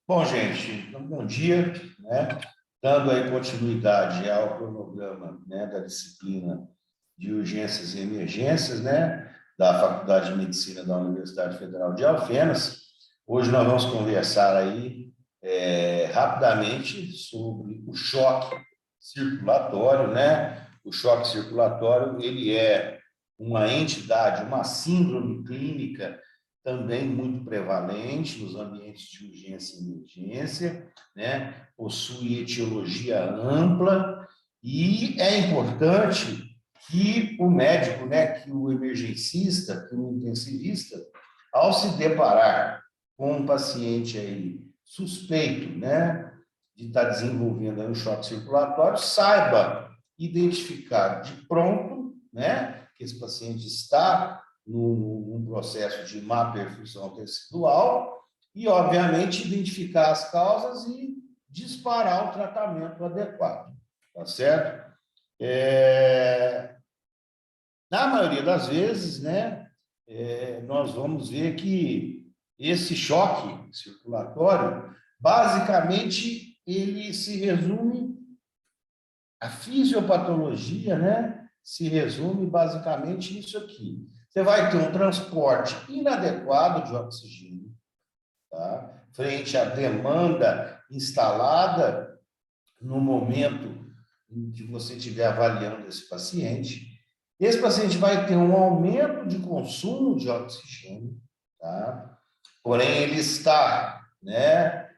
Bom, gente, então, bom dia, né? Dando aí continuidade ao cronograma, né, da disciplina de urgências e emergências, né, da Faculdade de Medicina da Universidade Federal de Alfenas. Hoje nós vamos conversar aí rapidamente sobre o choque circulatório, né? O choque circulatório, ele é uma entidade, uma síndrome clínica também muito prevalente nos ambientes de urgência e emergência, né? Possui etiologia ampla e é importante que o médico, né, que o emergencista, que o intensivista, ao se deparar com um paciente aí suspeito, né, de estar desenvolvendo um choque circulatório, saiba identificar de pronto, né, que esse paciente está num processo de má perfusão tecidual e, obviamente, identificar as causas e disparar o tratamento adequado, tá certo? Na maioria das vezes, né, nós vamos ver que esse choque circulatório, basicamente, ele se resume, a fisiopatologia, né, se resume basicamente nisso aqui. Você vai ter um transporte inadequado de oxigênio, tá? Frente à demanda instalada no momento em que você estiver avaliando esse paciente. Esse paciente vai ter um aumento de consumo de oxigênio, tá? Porém, ele está, né,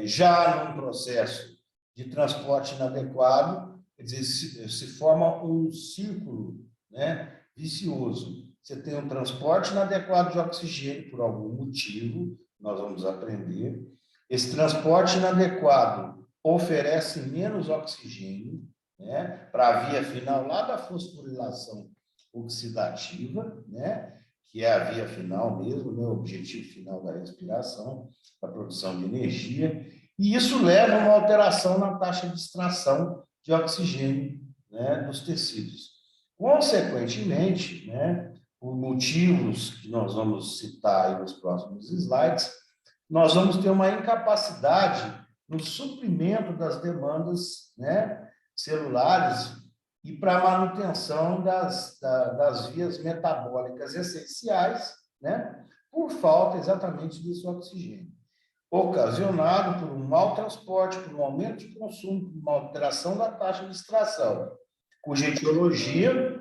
já num processo de transporte inadequado, quer dizer, se forma um círculo, né, vicioso. Você tem um transporte inadequado de oxigênio por algum motivo, nós vamos aprender. Esse transporte inadequado oferece menos oxigênio, né, para a via final lá da fosforilação oxidativa, né, que é a via final mesmo, né, o objetivo final da respiração, a produção de energia, e isso leva a uma alteração na taxa de extração de oxigênio, né, dos tecidos. Consequentemente, né, por motivos que nós vamos citar aí nos próximos slides, nós vamos ter uma incapacidade no suprimento das demandas, né, celulares e para a manutenção das vias metabólicas essenciais, né, por falta exatamente desse oxigênio, ocasionado por um mau transporte, por um aumento de consumo, por uma alteração da taxa de extração, cuja etiologia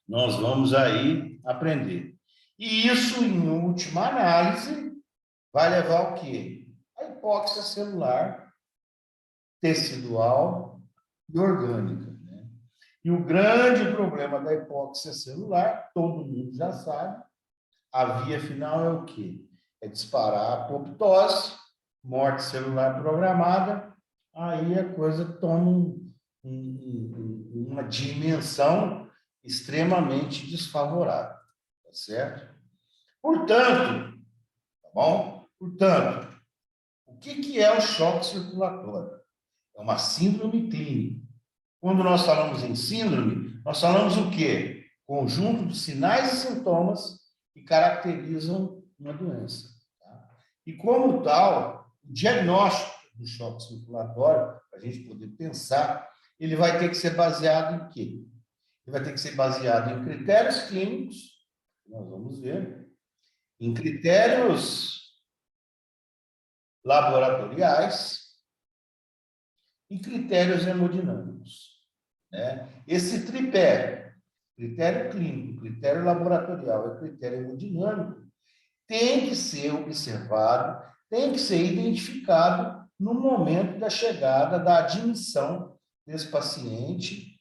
nós vamos aí aprender. E isso, em última análise, vai levar ao quê? A hipóxia celular, tecidual e orgânica. Né? E o grande problema da hipóxia celular, todo mundo já sabe, a via final é o quê? É disparar a apoptose, morte celular programada, aí a coisa toma uma dimensão extremamente desfavorável, tá certo? Portanto, tá bom? Portanto, o que é o choque circulatório? É uma síndrome clínica. Quando nós falamos em síndrome, nós falamos o quê? Conjunto de sinais e sintomas que caracterizam uma doença. Tá? E como tal, o diagnóstico do choque circulatório, para a gente poder pensar, ele vai ter que ser baseado em quê? Ele vai ter que ser baseado em critérios clínicos, que nós vamos ver, em critérios laboratoriais e critérios hemodinâmicos. Né? Esse tripé, critério clínico, critério laboratorial e critério hemodinâmico, tem que ser observado, tem que ser identificado no momento da chegada, da admissão desse paciente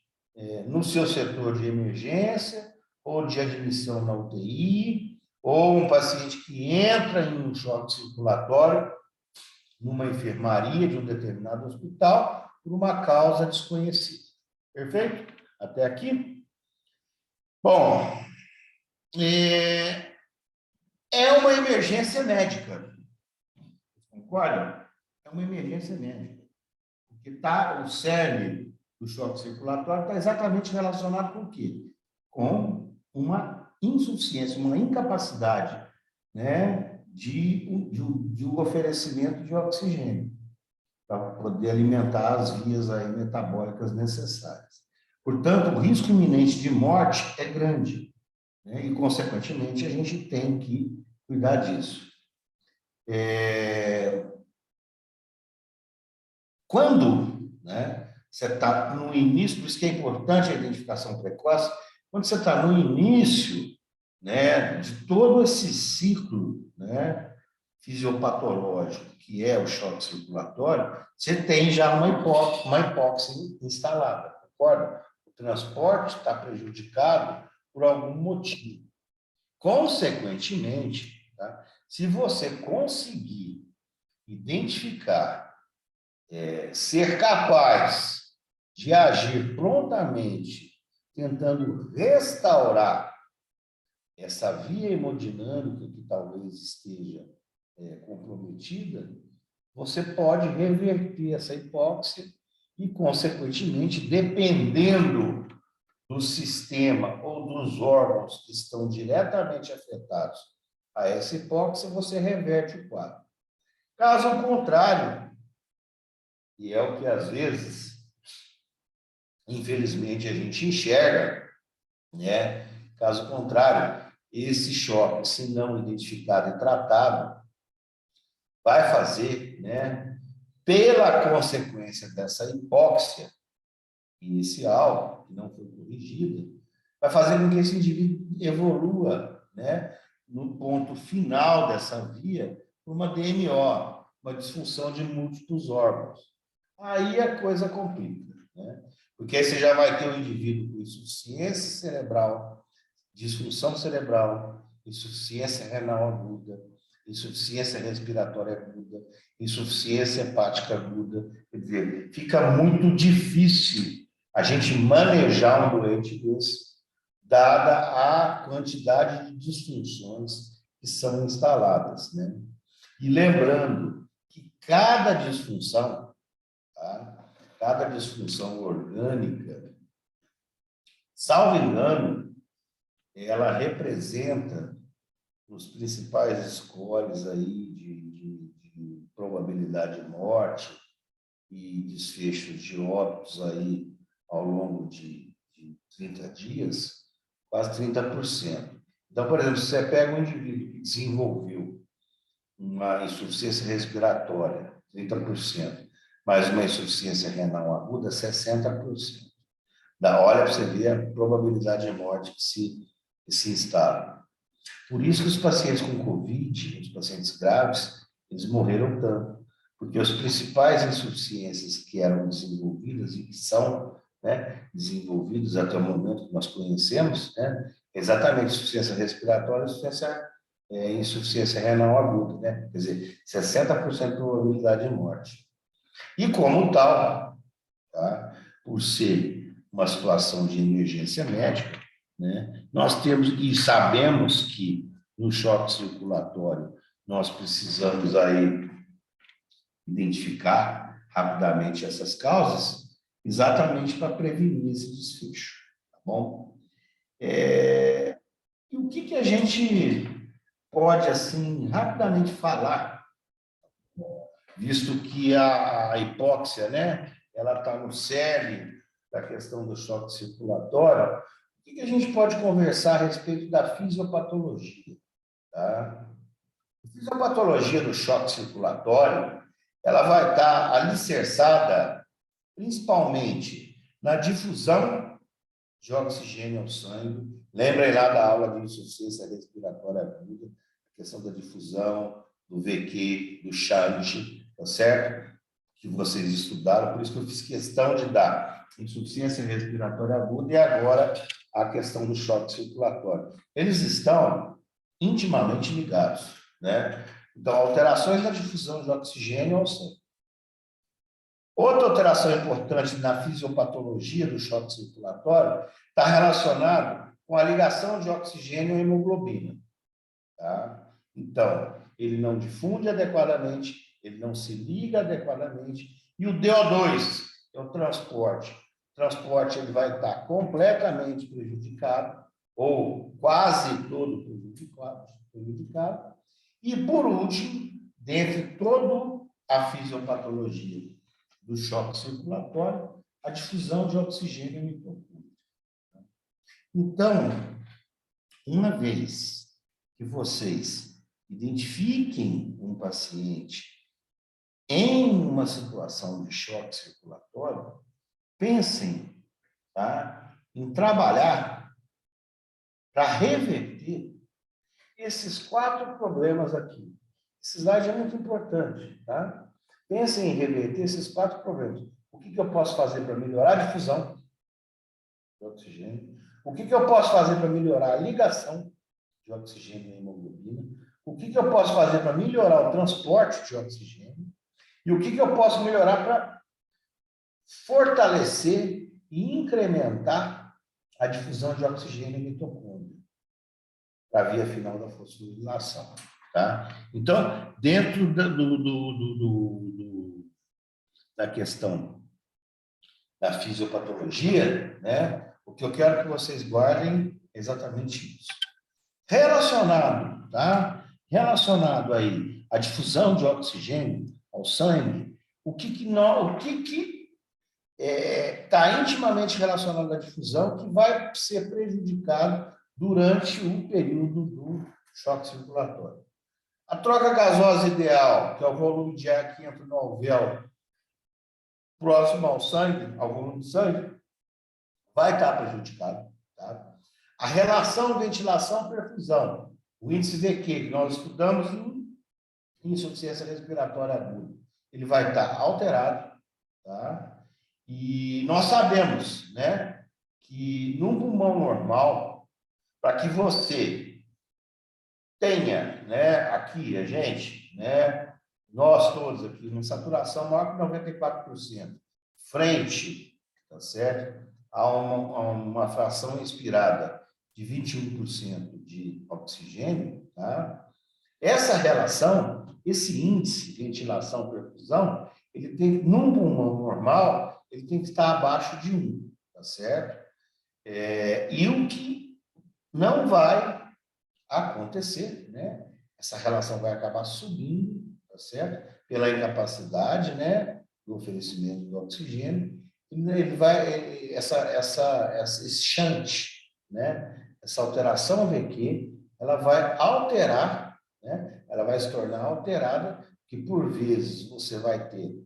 no seu setor de emergência, ou de admissão na UTI, ou um paciente que entra em um choque circulatório numa enfermaria de um determinado hospital por uma causa desconhecida. Perfeito? Até aqui? Bom, é uma emergência médica. Concordam? É uma emergência médica. Porque o cerne do choque circulatório está exatamente relacionado com o quê? Com uma insuficiência, uma incapacidade, né, de um oferecimento de oxigênio, para poder alimentar as vias aí metabólicas necessárias. Portanto, o risco iminente de morte é grande, né, e, consequentemente, a gente tem que cuidar disso. Quando, né, você está no início, por isso que é importante a identificação precoce, quando você está no início, né, de todo esse ciclo, né, fisiopatológico, que é o choque circulatório, você tem já uma hipóxia instalada, concorda? O transporte está prejudicado por algum motivo. Consequentemente, tá, se você conseguir identificar, ser capaz de agir prontamente, tentando restaurar essa via hemodinâmica que talvez esteja comprometida, você pode reverter essa hipóxia e, consequentemente, dependendo do sistema ou dos órgãos que estão diretamente afetados a essa hipóxia, você reverte o quadro. Caso contrário, e é o que às vezes, infelizmente, a gente enxerga, né? Caso contrário, esse choque, se não identificado e tratado, vai fazer, né, pela consequência dessa hipóxia inicial, que não foi corrigida, vai fazer com que esse indivíduo evolua, né, no ponto final dessa via, por uma DMO, uma disfunção de múltiplos órgãos. Aí a coisa complica, né? Porque aí você já vai ter um indivíduo com insuficiência cerebral, disfunção cerebral, insuficiência renal aguda, insuficiência respiratória aguda, insuficiência hepática aguda. Quer dizer, fica muito difícil a gente manejar um doente desse, dada a quantidade de disfunções que são instaladas, né? E lembrando que cada disfunção, tá? Cada disfunção orgânica, salvo engano, ela representa nos principais scores aí de probabilidade de morte e desfechos de óbitos aí ao longo de 30 dias, quase 30%. Então, por exemplo, se você pega um indivíduo que desenvolveu uma insuficiência respiratória, 30%, mais uma insuficiência renal aguda, 60%. Olha para você ver a probabilidade de morte que se instala. Por isso que os pacientes com Covid, os pacientes graves, eles morreram tanto, porque as principais insuficiências que eram desenvolvidas e que são, né, desenvolvidas até o momento que nós conhecemos, né, exatamente insuficiência respiratória e insuficiência renal aguda, né? Quer dizer, 60% de probabilidade de morte. E como tal, tá, por ser uma situação de emergência médica, né, nós temos e sabemos que no choque circulatório nós precisamos aí identificar rapidamente essas causas, exatamente para prevenir esse desfecho, tá bom? E o que a gente pode, assim, rapidamente falar, visto que a hipóxia, né, ela está no cerne da questão do choque circulatório, o que a gente pode conversar a respeito da fisiopatologia, tá? A fisiopatologia do choque circulatório, ela vai estar alicerçada principalmente na difusão de oxigênio ao sangue. Lembrem lá da aula de insuficiência respiratória aguda, a questão da difusão, do VQ, do shunt, tá certo? Que vocês estudaram, por isso que eu fiz questão de dar insuficiência respiratória aguda e agora a questão do choque circulatório. Eles estão intimamente ligados, né? Então, alterações na difusão de oxigênio ao sangue. Outra alteração importante na fisiopatologia do choque circulatório está relacionado com a ligação de oxigênio à hemoglobina, tá? Então, ele não difunde adequadamente, ele não se liga adequadamente, e o DO2, que é o transporte. O transporte ele vai estar completamente prejudicado, ou quase todo prejudicado, E, por último, dentre toda a fisiopatologia do choque circulatório, a difusão de oxigênio mitocôndrio. Então, uma vez que vocês identifiquem um paciente em uma situação de choque circulatório, pensem, tá, em trabalhar para reverter esses 4 problemas aqui. Esse slide é muito importante, tá? Pensem em reverter esses 4 problemas. O que eu posso fazer para melhorar a difusão de oxigênio? O que eu posso fazer para melhorar a ligação de oxigênio e hemoglobina? O que eu posso fazer para melhorar o transporte de oxigênio? E o que eu posso melhorar para fortalecer e incrementar a difusão de oxigênio em mitocôndria, para a via final da fosforilação, tá? Então, dentro da questão da fisiopatologia, né, o que eu quero que vocês guardem é exatamente isso. Relacionado, tá? Relacionado aí à difusão de oxigênio ao sangue, o que está intimamente relacionado à difusão que vai ser prejudicado durante o período do choque circulatório. A troca gasosa ideal, que é o volume de ar que entra no alvéolo próximo ao sangue, ao volume de sangue, vai estar prejudicado. Tá? A relação ventilação-perfusão, o índice VQ, que nós estudamos em insuficiência respiratória aguda, ele vai estar alterado. Tá? E nós sabemos, né, que num pulmão normal, para que você tenha, né, aqui a gente, né, nós todos aqui, uma saturação maior que 94%, frente, tá certo, a uma fração inspirada de 21% de oxigênio, tá? Essa relação, esse índice de ventilação-perfusão, ele tem, num pulmão normal, ele tem que estar abaixo de 1, tá certo? E o que não vai acontecer, né? Essa relação vai acabar subindo, tá certo? Pela incapacidade, né, do oferecimento do oxigênio, ele vai esse shunt, né? Essa alteração VQ, ela vai alterar, né? Ela vai se tornar alterada, que por vezes você vai ter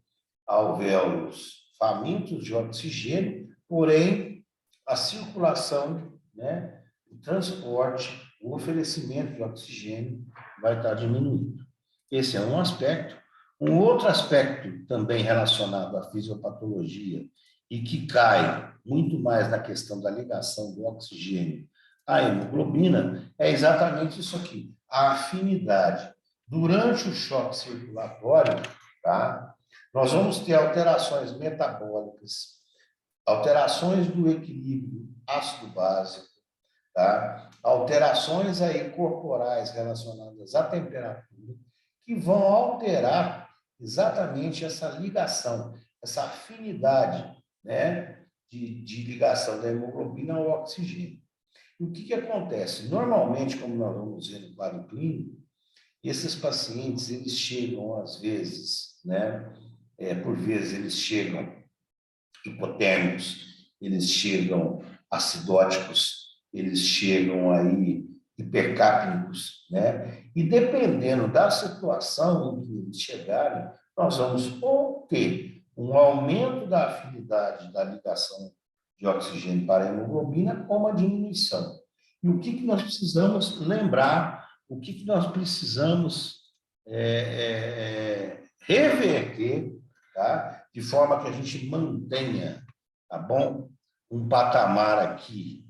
alvéolos famintos de oxigênio, porém a circulação, né, o transporte, o oferecimento de oxigênio vai estar diminuindo. Esse é um aspecto. Um outro aspecto também relacionado à fisiopatologia e que cai muito mais na questão da ligação do oxigênio à hemoglobina é exatamente isso aqui, a afinidade. Durante o choque circulatório, tá? Nós vamos ter alterações metabólicas, alterações do equilíbrio ácido-básico, tá? Alterações aí corporais relacionadas à temperatura, que vão alterar exatamente essa ligação, essa afinidade, né, de ligação da hemoglobina ao oxigênio. E o que acontece? Normalmente, como nós vamos ver no quadro clínico, esses pacientes, eles chegam, às vezes, né, por vezes eles chegam hipotérmicos, eles chegam acidóticos, eles chegam aí hipercápnicos, né? E dependendo da situação em que eles chegarem, nós vamos ou ter um aumento da afinidade da ligação de oxigênio para a hemoglobina ou uma diminuição. E o que nós precisamos lembrar, o que nós precisamos reverter, tá? De forma que a gente mantenha, tá bom? Um patamar aqui,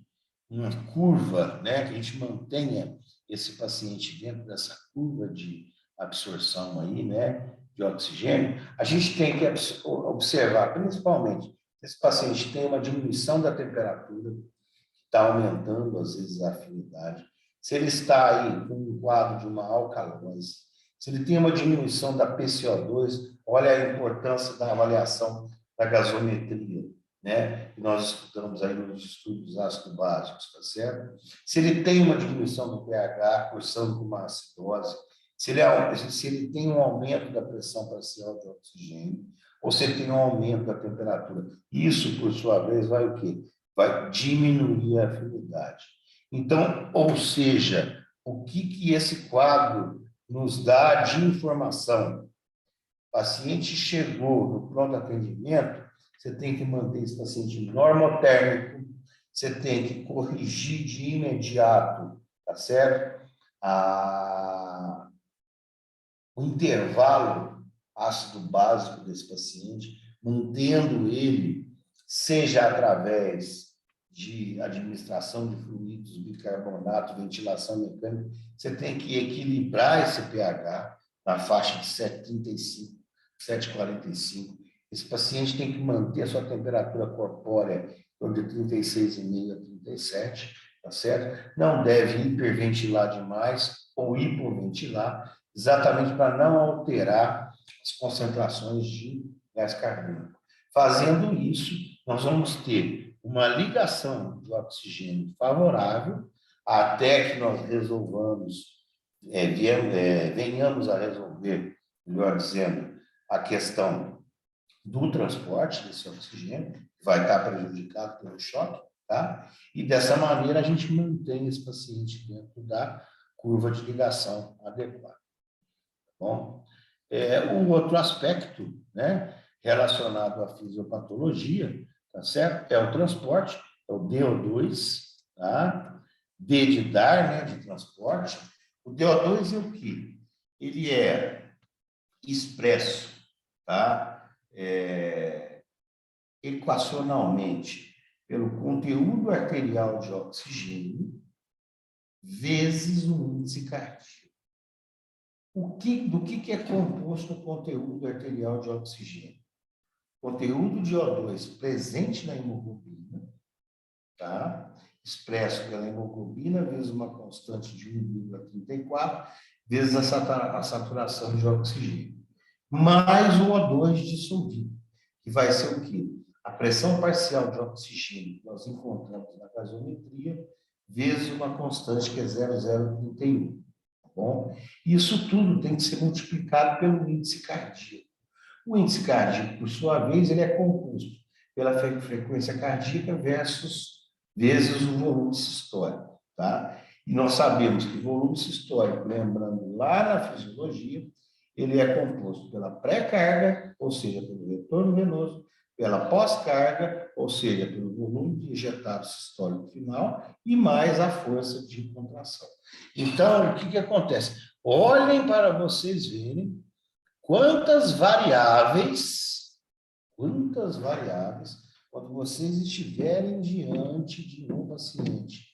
uma curva, né? Que a gente mantenha esse paciente dentro dessa curva de absorção aí, né? De oxigênio. A gente tem que observar, principalmente, esse paciente tem uma diminuição da temperatura, que está aumentando, às vezes, a afinidade. Se ele está aí com um quadro de uma alcalose, se ele tem uma diminuição da PCO2, olha a importância da avaliação da gasometria, né? Que nós estudamos aí nos estudos ácido-básicos, tá certo? Se ele tem uma diminuição do pH, cursando com uma acidose, se ele tem um aumento da pressão parcial de oxigênio, ou se ele tem um aumento da temperatura. Isso, por sua vez, vai o quê? Vai diminuir a afinidade. Então, ou seja, o que esse quadro nos dá de informação? O paciente chegou no pronto atendimento, você tem que manter esse paciente normotérmico, você tem que corrigir de imediato, tá certo? O intervalo ácido básico desse paciente, mantendo ele, seja através de administração de fluidos, bicarbonato, ventilação mecânica, você tem que equilibrar esse pH na faixa de 7,35, 7,45. Esse paciente tem que manter a sua temperatura corpórea de 36,5 a 37, tá certo? Não deve hiperventilar demais ou hipoventilar, exatamente para não alterar as concentrações de gás carbônico. Fazendo isso, nós vamos ter uma ligação de oxigênio favorável até que nós venhamos a resolver, melhor dizendo, a questão do transporte desse oxigênio, que vai estar prejudicado pelo choque, tá? E dessa maneira a gente mantém esse paciente dentro da curva de ligação adequada. Bom, um outro aspecto, né, relacionado à fisiopatologia, tá certo? É o transporte, é o DO2, tá? D de dar, né, de transporte. O DO2 é o quê? Ele é expresso, tá? Equacionalmente pelo conteúdo arterial de oxigênio vezes o índice cardíaco. Do que é composto o conteúdo arterial de oxigênio? Conteúdo de O2 presente na hemoglobina, tá? Expresso pela hemoglobina vezes uma constante de 1,34, vezes a saturação de oxigênio, mais o O2 dissolvido, que vai ser o quê? A pressão parcial de oxigênio que nós encontramos na gasometria, vezes uma constante que é 0,031. Bom, isso tudo tem que ser multiplicado pelo índice cardíaco. O índice cardíaco, por sua vez, ele é composto pela frequência cardíaca vezes o volume sistólico, tá? E nós sabemos que o volume sistólico, lembrando lá na fisiologia, ele é composto pela pré-carga, ou seja, pelo retorno venoso, pela pós-carga, ou seja, pelo volume de injetado sistólico final, e mais a força de contração. Então, o que acontece? Olhem para vocês verem quantas variáveis, quando vocês estiverem diante de um paciente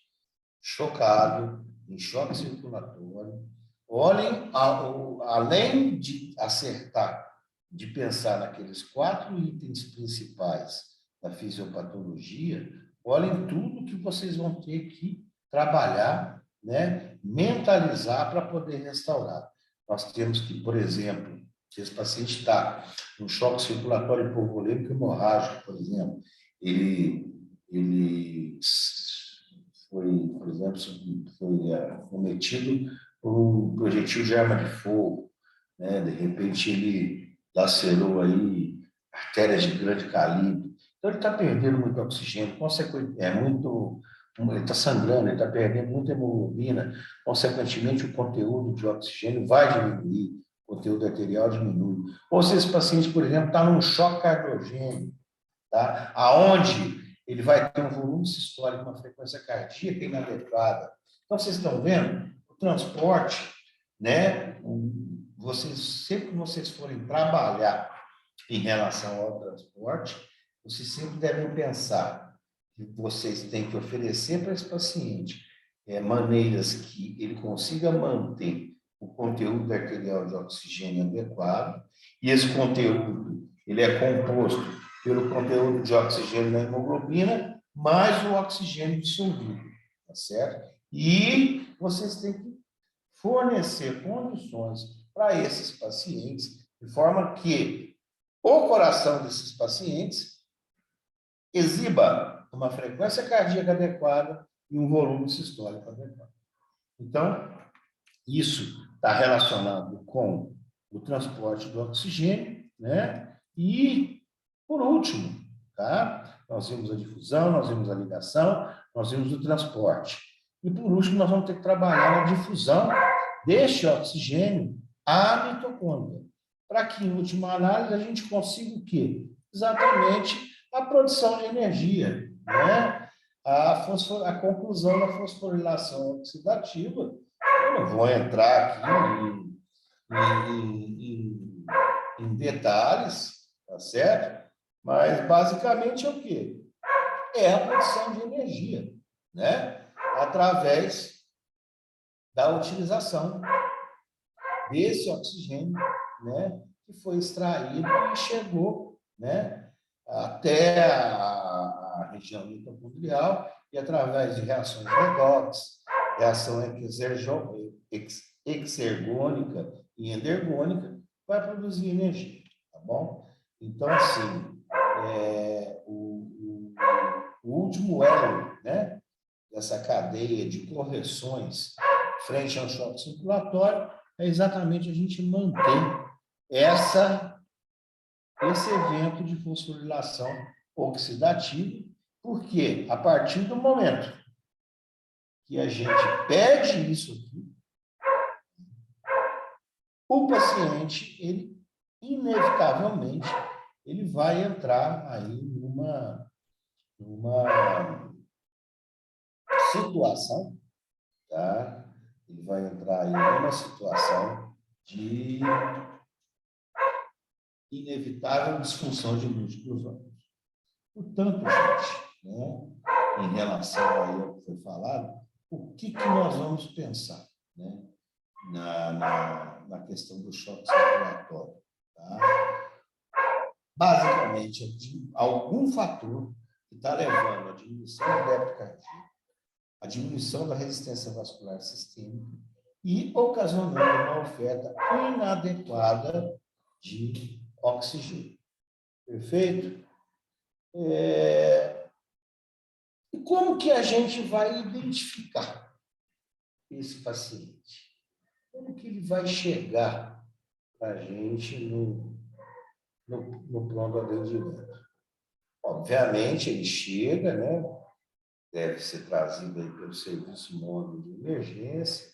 chocado, em choque circulatório, olhem, além de acertar, de pensar naqueles 4 itens principais da fisiopatologia, olhem tudo que vocês vão ter que trabalhar, né, mentalizar para poder restaurar. Nós temos que, por exemplo, se esse paciente está no choque circulatório hipovolêmico hemorrágico, por exemplo, ele foi, por exemplo, foi cometido por um projetil de arma de fogo, né? De repente ele lacerou aí artérias de grande calibre. Então ele está perdendo muito oxigênio, ele está sangrando, ele está perdendo muita hemoglobina, consequentemente o conteúdo de oxigênio vai diminuir, o conteúdo arterial diminui. Ou se esse paciente, por exemplo, está num choque cardiogênico, tá? Aonde ele vai ter um volume sistólico, uma frequência cardíaca inadequada. Então, vocês estão vendo? O transporte, né? Sempre que vocês forem trabalhar em relação ao transporte, vocês sempre devem pensar que vocês têm que oferecer para esse paciente maneiras que ele consiga manter o conteúdo arterial de oxigênio adequado, e esse conteúdo ele é composto pelo conteúdo de oxigênio na hemoglobina, mais o oxigênio dissolvido, tá certo? E vocês têm que fornecer condições para esses pacientes, de forma que o coração desses pacientes exiba uma frequência cardíaca adequada e um volume sistólico adequado. Então, isso está relacionado com o transporte do oxigênio, né? E, por último, tá? Nós vimos a difusão, nós vimos a ligação, nós vimos o transporte. E, por último, nós vamos ter que trabalhar na difusão deste oxigênio à mitocôndria, para que, em última análise, a gente consiga o quê? Exatamente a produção de energia, né? A conclusão da fosforilação oxidativa. Eu não vou entrar aqui em detalhes, tá certo? Mas, basicamente, é o quê? É a produção de energia, né? Através da utilização desse oxigênio, né? Que foi extraído e chegou, né? Até a região mitocondrial e, através de reações redox, reação exergônica e endergônica, vai produzir energia, tá bom? Então, assim, o último elo, né, dessa cadeia de correções frente ao choque circulatório é exatamente a gente manter esse evento de fosforilação oxidativa, porque a partir do momento que a gente perde isso aqui, o paciente, ele inevitavelmente, ele vai entrar aí numa situação, tá? Ele vai entrar aí numa situação de inevitável disfunção de múltiplos órgãos. Portanto, gente, né, em relação aí ao que foi falado, o que nós vamos pensar, né, na questão do choque circulatório, tá? Basicamente, algum fator que está levando à diminuição do débito cardíaco, a diminuição da resistência vascular sistêmica e ocasionando uma oferta inadequada de oxigênio. Perfeito? E como que a gente vai identificar esse paciente? Como que ele vai chegar para a gente no pronto atendimento? Obviamente, ele chega, né? Deve ser trazido aí pelo serviço móvel de emergência,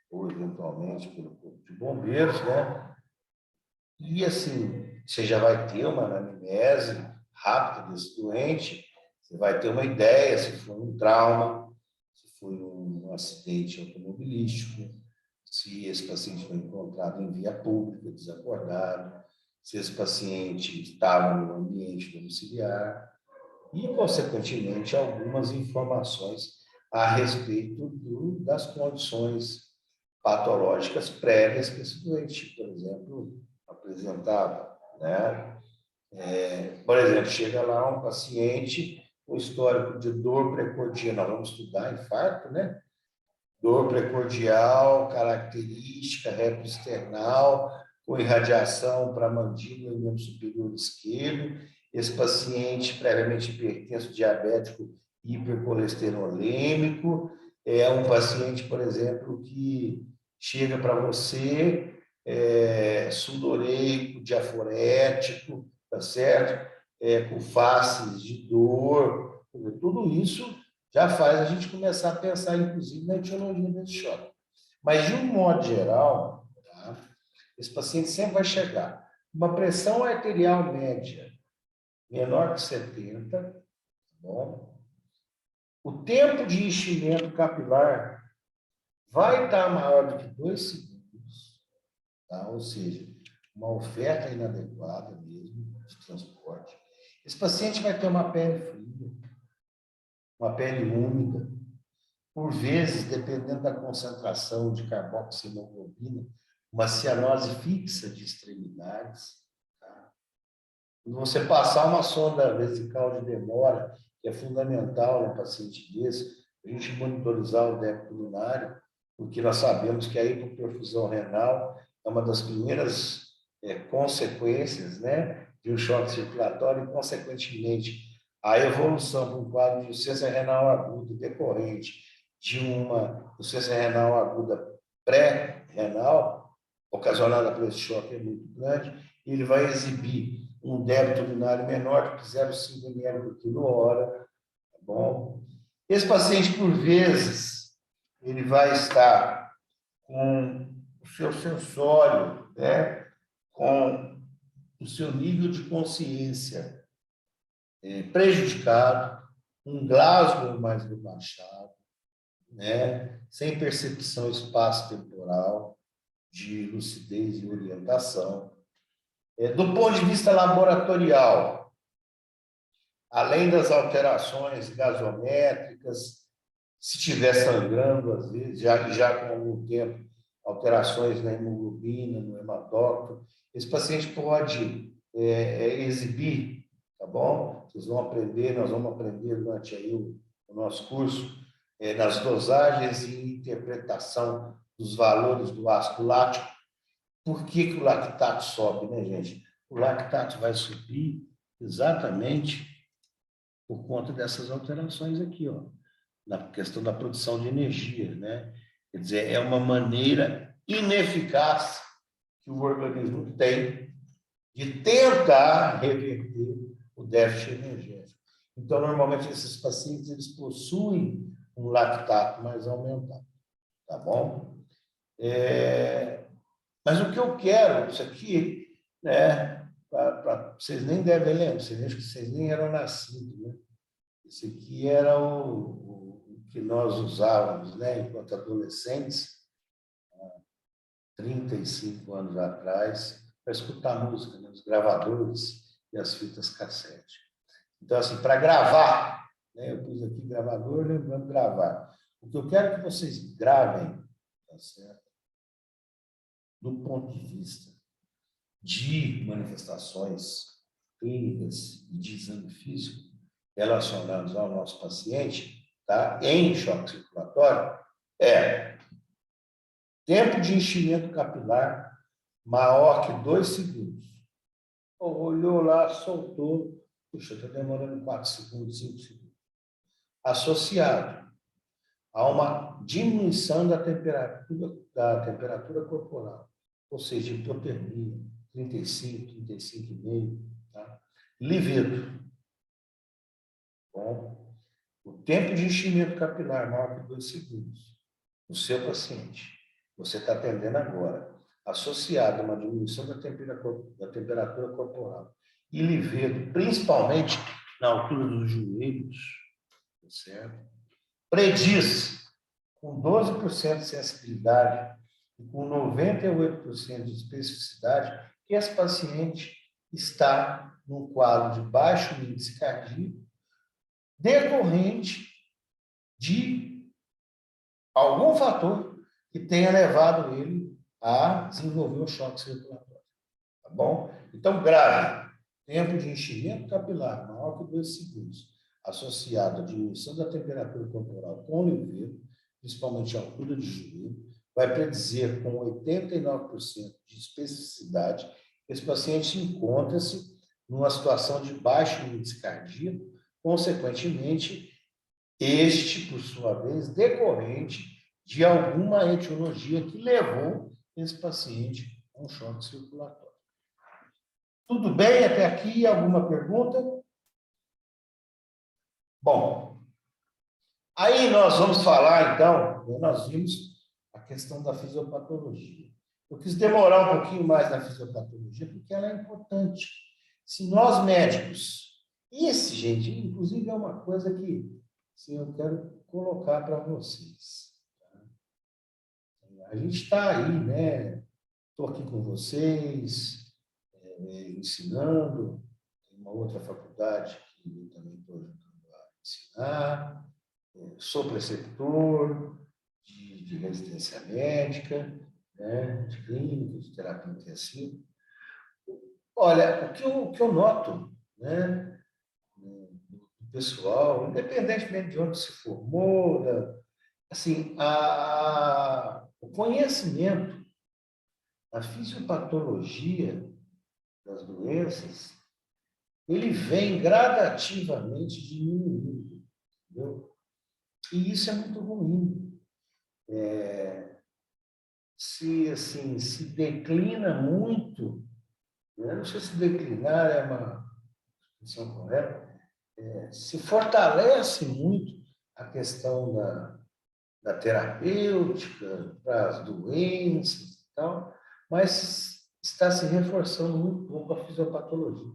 ou eventualmente pelo corpo de bombeiros, né? E assim, você já vai ter uma anamnese rápida desse doente, você vai ter uma ideia se foi um trauma, se foi um acidente automobilístico, se esse paciente foi encontrado em via pública, desacordado, se esse paciente estava no ambiente domiciliar, e, consequentemente, algumas informações a respeito das condições patológicas prévias que esse doente, por exemplo, apresentava, né? Por exemplo, chega lá um paciente com histórico de dor precordial, nós vamos estudar infarto, né? Dor precordial, característica retroesternal, com irradiação para a mandíbula e membro superior esquerdo. Esse paciente previamente hipertenso, diabético, hipercolesterolêmico. É um paciente, por exemplo, que chega para você sudoreico, diaforético, tá certo? Com faces de dor. Tudo isso já faz a gente começar a pensar, inclusive, na etiologia desse choque. Mas, de um modo geral, tá? Esse paciente sempre vai chegar uma pressão arterial média menor que 70, tá bom? O tempo de enchimento capilar vai estar maior do que 2 segundos, tá? Ou seja, uma oferta inadequada mesmo de transporte. Esse paciente vai ter uma pele fria, uma pele úmida, por vezes, dependendo da concentração de carboxihemoglobina, uma cianose fixa de extremidades. Tá? Quando você passar uma sonda vesical de demora, que é fundamental no paciente desse, a gente monitorizar o débito pulmonar, porque nós sabemos que a hipoperfusão renal é uma das primeiras consequências, né, de um choque circulatório e, consequentemente, a evolução para um quadro de insuficiência renal aguda decorrente de uma insuficiência renal aguda renal ocasionada por esse choque é muito grande, ele vai exibir um débito urinário menor que 0,5 ml por quilo hora, tá bom? Esse paciente, por vezes, ele vai estar com o seu sensório, né? Com o seu nível de consciência prejudicado, um Glasgow mais rebaixado, né? Sem percepção espaço-temporal, de lucidez e orientação. Do ponto de vista laboratorial, além das alterações gasométricas, se estiver sangrando, às vezes, já com algum tempo, alterações na hemoglobina, no hematócrito, esse paciente pode exibir, tá bom? Vocês vão aprender, nós vamos aprender durante aí o nosso curso, nas dosagens e interpretação dos valores do ácido lático. Por que o lactato sobe, né, gente? O lactato vai subir exatamente por conta dessas alterações aqui, ó, na questão da produção de energia, né? Quer dizer, é uma maneira ineficaz que o organismo tem de tentar reverter o déficit energético. Então, normalmente, esses pacientes, eles possuem um lactato mais aumentado, tá bom? Mas o que eu quero, isso aqui, né, vocês nem devem lembrar, acho que vocês nem eram nascidos, né? Esse aqui era o que nós usávamos, né, enquanto adolescentes, 35 anos atrás, para escutar música, né, os gravadores e as fitas cassete. Então, assim, para gravar, né, eu pus aqui gravador, lembrando gravar. O que eu quero que vocês gravem, tá certo? Do ponto de vista de manifestações clínicas e de exame físico relacionados ao nosso paciente, tá? Em choque circulatório, tempo de enchimento capilar maior que 2 segundos. Olhou lá, soltou, puxa, está demorando 4 segundos, 5 segundos. Associado a uma diminuição da temperatura corporal, ou seja, hipotermia, 35, 35,5, tá? Livedo. Bom, o tempo de enchimento capilar maior que 2 segundos. O seu paciente, você está atendendo agora, associado a uma diminuição da temperatura corporal e livedo, principalmente na altura dos joelhos, certo? Prediz, com 12% de sensibilidade e com 98% de especificidade, que esse paciente está num quadro de baixo índice cardíaco decorrente de algum fator que tenha levado ele a desenvolver o choque circulatório. Tá bom? Então, grave. Tempo de enchimento capilar maior que 2 segundos, associado à diminuição da temperatura corporal com livedo, principalmente a altura de joelho, vai predizer com 89% de especificidade que esse paciente encontra-se numa situação de baixo índice cardíaco, consequentemente, este, por sua vez, decorrente de alguma etiologia que levou esse paciente a um choque circulatório. Tudo bem até aqui? Alguma pergunta? Bom, aí nós vamos falar, então, nós vimos a questão da fisiopatologia. Eu quis demorar um pouquinho mais na fisiopatologia, porque ela é importante. Se nós médicos, isso, gente, inclusive é uma coisa que assim, eu quero colocar para vocês. Tá? A gente está aí, né? Estou aqui com vocês, ensinando, tem uma outra faculdade que eu também estou ajudando a ensinar, sou preceptor de residência médica, né, de clínica, de terapia intensiva. Olha, o que eu noto, né, do pessoal, independentemente de onde se formou, assim, o conhecimento, a fisiopatologia das doenças, ele vem gradativamente diminuindo, entendeu? E isso é muito ruim. se declina muito, né? Não sei se declinar é uma expressão correta, se fortalece muito a questão da terapêutica, para as doenças e tal, mas está se reforçando muito pouco a fisiopatologia.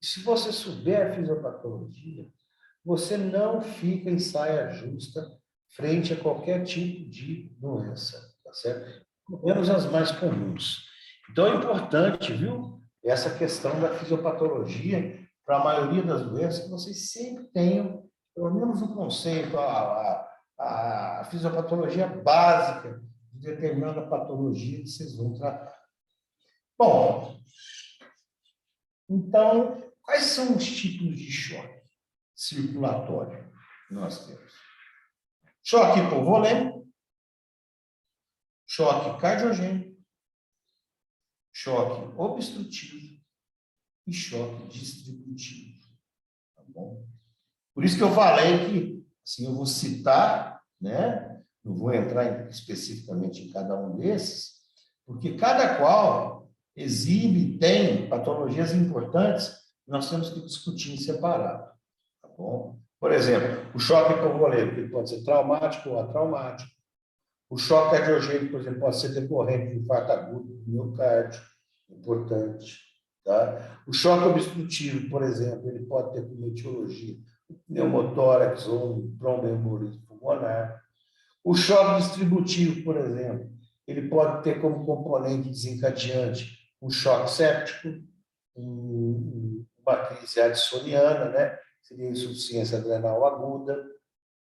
E se você souber a fisiopatologia, você não fica em saia justa frente a qualquer tipo de doença, tá certo? Pelo menos as mais comuns. Então é importante, viu, essa questão da fisiopatologia para a maioria das doenças, que vocês sempre tenham, pelo menos o conceito, a fisiopatologia básica de determinada patologia que vocês vão tratar. Bom, então, quais são os tipos de choque circulatório que nós temos? Choque hipovolêmico, choque cardiogênico, choque obstrutivo e choque distributivo. Tá bom? Por isso que eu falei que, assim, eu vou citar, né? Não vou entrar especificamente em cada um desses, porque cada qual exibe, tem patologias importantes, nós temos que discutir em separado. Tá bom? Por exemplo, o choque hipovolêmico, ele pode ser traumático ou atraumático. O choque cardiogênico, por exemplo, pode ser decorrente de infarto agudo do miocárdio, importante. Tá? O choque obstrutivo, por exemplo, ele pode ter como etiologia pneumotórax ou um tromboembolismo pulmonar. O choque distributivo, por exemplo, ele pode ter como componente desencadeante um choque séptico, uma crise addisoniana, né? Seria insuficiência adrenal aguda,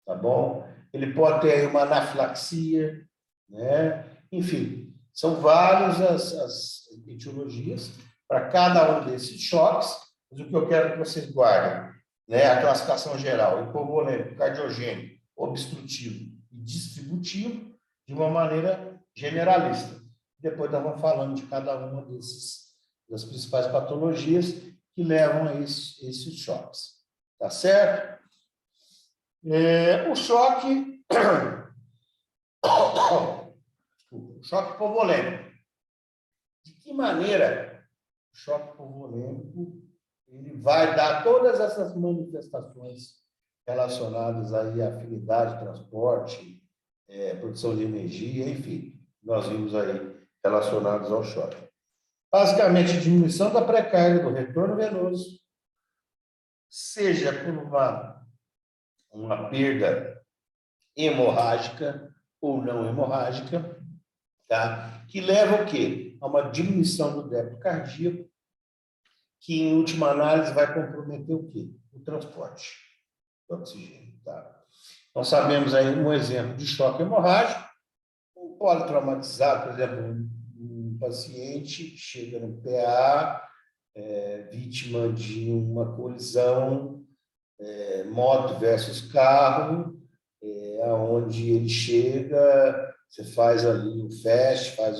tá bom? Ele pode ter aí uma anafilaxia, né? Enfim, são várias as etiologias para cada um desses choques, mas o que eu quero que vocês guardem, né? A classificação geral, hipovolêmico, cardiogênico, obstrutivo e distributivo, de uma maneira generalista. Depois nós vamos falando de cada uma das principais patologias que levam a esses choques. Tá certo? O choque hipovolêmico. De que maneira o choque hipovolêmico ele vai dar todas essas manifestações relacionadas aí à afinidade, transporte, produção de energia, enfim, nós vimos aí relacionados ao choque. Basicamente, diminuição da pré-carga do retorno venoso, seja por uma perda hemorrágica ou não hemorrágica, tá? Que leva o quê? A uma diminuição do débito cardíaco, que, em última análise, vai comprometer o quê? O transporte do oxigênio, tá? Nós sabemos aí um exemplo de choque hemorrágico, um politraumatizado, por exemplo, um paciente que chega no PA, vítima de uma colisão, moto versus carro, aonde ele chega, você faz ali o FAST, faz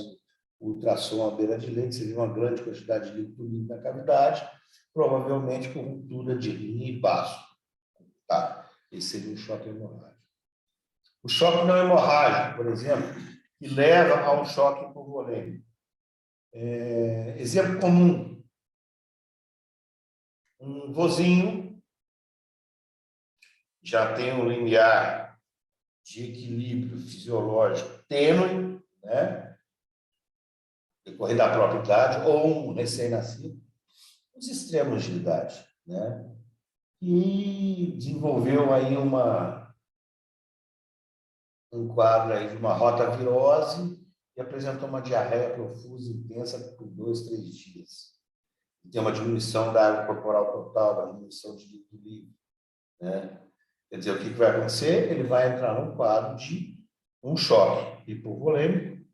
o ultrassom à beira de leite, você vê uma grande quantidade de líquido na cavidade, provavelmente com ruptura de rim e baço. Tá? Esse seria um choque hemorrágico. O choque não hemorrágico, por exemplo, que leva a um choque hipovolêmico. Exemplo comum, um vozinho já tem um limiar de equilíbrio fisiológico tênue, né? Decorrer da própria idade, ou um recém-nascido, os extremos de idade, né? E desenvolveu aí um quadro aí de uma rotavirose e apresentou uma diarreia profusa e intensa por 2, 3 dias. E tem uma diminuição da água corporal total, da diminuição de líquido livre, né? Quer dizer, o que vai acontecer? Ele vai entrar num quadro de um choque hipovolêmico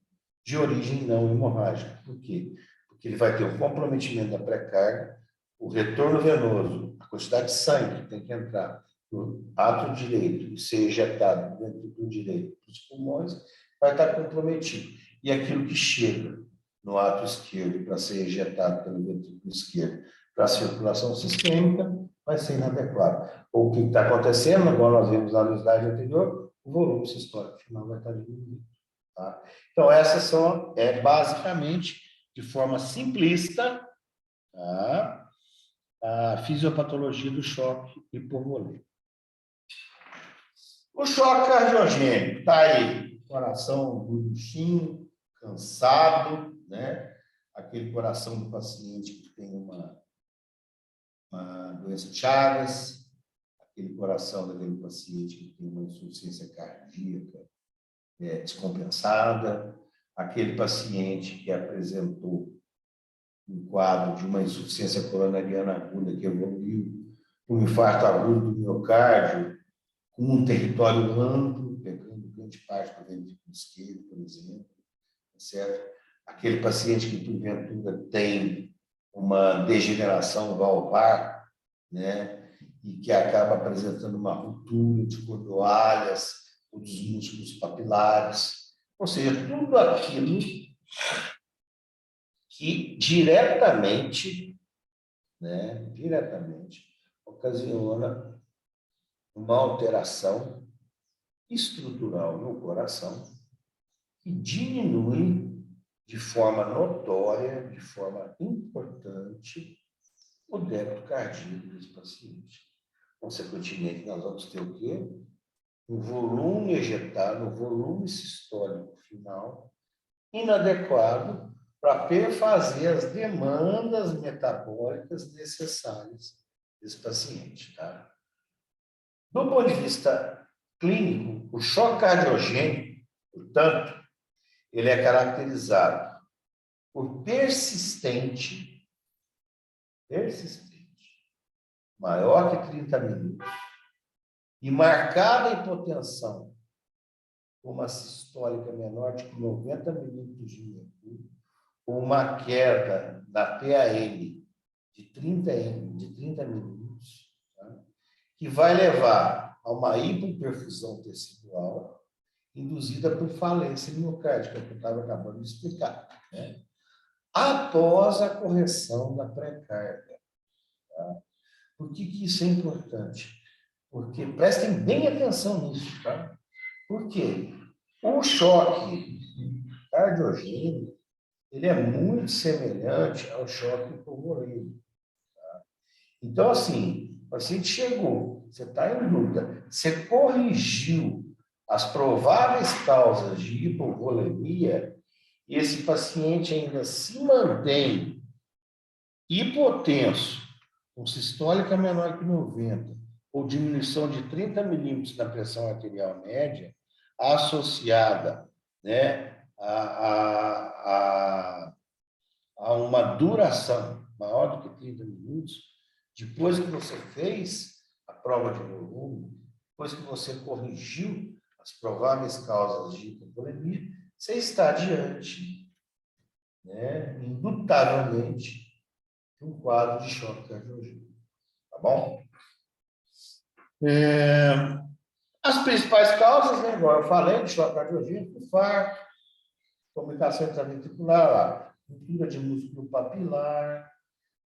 de origem não hemorrágica. Por quê? Porque ele vai ter um comprometimento da pré-carga, o retorno venoso, a quantidade de sangue que tem que entrar no átrio direito e ser ejetado dentro do direito dos pulmões, vai estar comprometido. E aquilo que chega no átrio esquerdo para ser ejetado pelo ventrículo esquerdo para a circulação sistêmica vai ser inadequado. Ou o que está acontecendo, igual nós vimos na slide anterior, o volume sistólico final vai estar diminuído. Tá? Então, essas são, basicamente, de forma simplista, tá? A fisiopatologia do choque hipovolêmico. O choque cardiogênico, tá aí, coração buchinho, cansado, né? Aquele coração do paciente que tem uma doença de Chagas, aquele coração daquele paciente que tem uma insuficiência cardíaca descompensada, aquele paciente que apresentou um quadro de uma insuficiência coronariana aguda que evoluiu, um infarto agudo do miocárdio, com um território amplo, pegando grande parte do ventrículo esquerdo, por exemplo, certo? Aquele paciente que, porventura, tem uma degeneração valvar, né? E que acaba apresentando uma ruptura de cordoalhas ou dos músculos papilares, ou seja, tudo aquilo que diretamente, né, ocasiona uma alteração estrutural no coração que diminui de forma notória, de forma importante, o débito cardíaco desse paciente. Consequentemente, nós vamos ter o quê? Um volume ejetado, um volume sistólico final inadequado para perfazer as demandas metabólicas necessárias desse paciente. Tá? Do ponto de vista clínico, o choque cardiogênico, portanto, ele é caracterizado por persistente, maior que 30 minutos, e marcada hipotensão, com uma sistólica menor de 90 milímetros de mercúrio, ou uma queda da PAM de 30 milímetros, tá? Que vai levar a uma hipoperfusão tecidual induzida por falência miocárdica, que eu estava acabando de explicar, né? Após a correção da pré-carga. Tá? Por que isso é importante? Porque prestem bem atenção nisso, tá? Por quê? O choque cardiogênico, ele é muito semelhante ao choque hipovolêmico. Tá? Então, assim, o paciente chegou, você está em dúvida, você corrigiu as prováveis causas de hipovolemia, e esse paciente ainda se mantém hipotenso, com sistólica menor que 90, ou diminuição de 30 milímetros na pressão arterial média, associada, né, a uma duração maior do que 30 minutos, depois que você fez a prova de volume, depois que você corrigiu as prováveis causas de hipovolemia, você está diante, né, indubitavelmente, de um quadro de choque cardiogênico. Tá bom? As principais causas, né, igual eu falei, de choque cardiogênico, infarto, comunicação intraventricular, ruptura de músculo papilar,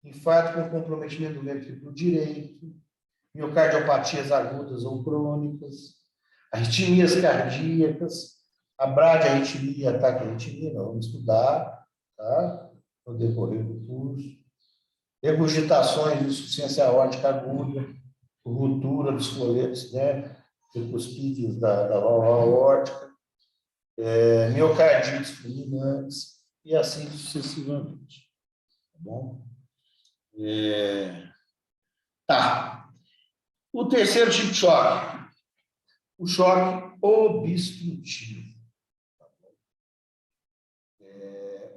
infarto com comprometimento do ventrículo direito, miocardiopatias agudas ou crônicas, arritmias cardíacas, a bradiarritmia, ataque à arritmia, nós vamos estudar, tá? No decorrer do curso. Regurgitações de insuficiência aórtica aguda, ruptura dos coletes, né? Tricuspídeos da válvula aórtica, miocardites fulminantes e assim sucessivamente. Tá bom? Tá. O terceiro tipo de choque, o choque obstrutivo.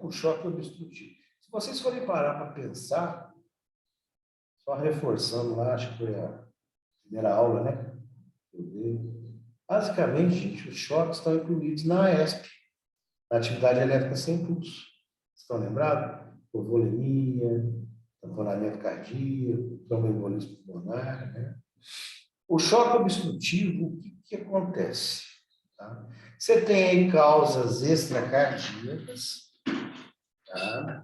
O choque obstrutivo. Se vocês forem parar para pensar, só reforçando lá, acho que foi a primeira aula, né? Basicamente, gente, os choques estão incluídos na AESP, na atividade elétrica sem pulso. Estão lembrados? Hipovolemia, tamponamento cardíaco, tromboembolismo pulmonar, né? O choque obstrutivo, o que acontece? Tá? Você tem aí causas extracardíacas, tá?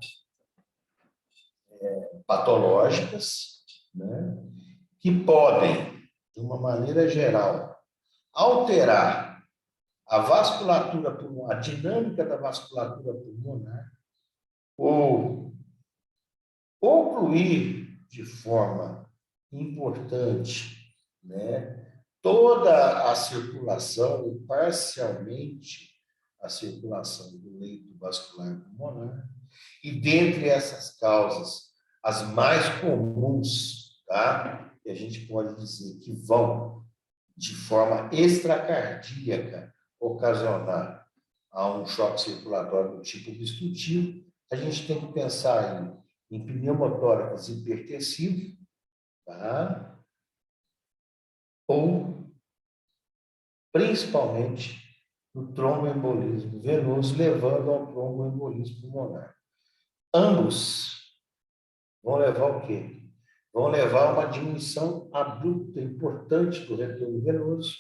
Patológicas, né? Que podem, de uma maneira geral, alterar a vasculatura pulmonar, a dinâmica da vasculatura pulmonar, ou concluir de forma importante, né, toda a circulação, ou parcialmente a circulação do leito vascular pulmonar, e dentre essas causas, as mais comuns, tá? Que a gente pode dizer que vão de forma extracardíaca ocasionar a um choque circulatório do tipo obstrutivo, a gente tem que pensar em pneumotórax hipertensivo, tá? Ou, principalmente, no tromboembolismo venoso, levando ao tromboembolismo pulmonar. Ambos vão levar o quê? Vão levar a uma diminuição abrupta, importante do retorno venoso,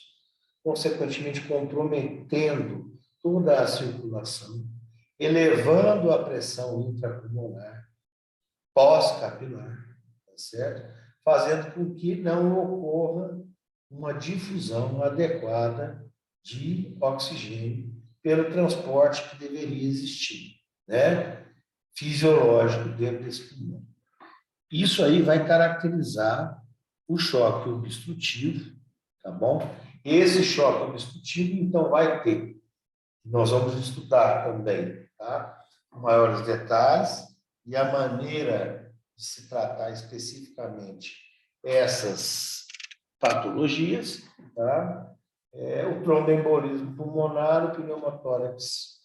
consequentemente comprometendo toda a circulação, elevando a pressão intrapulmonar, pós-capilar, tá certo? Fazendo com que não ocorra uma difusão adequada de oxigênio pelo transporte que deveria existir, né? Fisiológico dentro desse pulmão. Isso aí vai caracterizar o choque obstrutivo, tá bom? Esse choque obstrutivo, então, vai ter, nós vamos estudar também, tá? Com maiores detalhes e a maneira de se tratar especificamente essas patologias, tá? O tromboembolismo pulmonar, o pneumotórax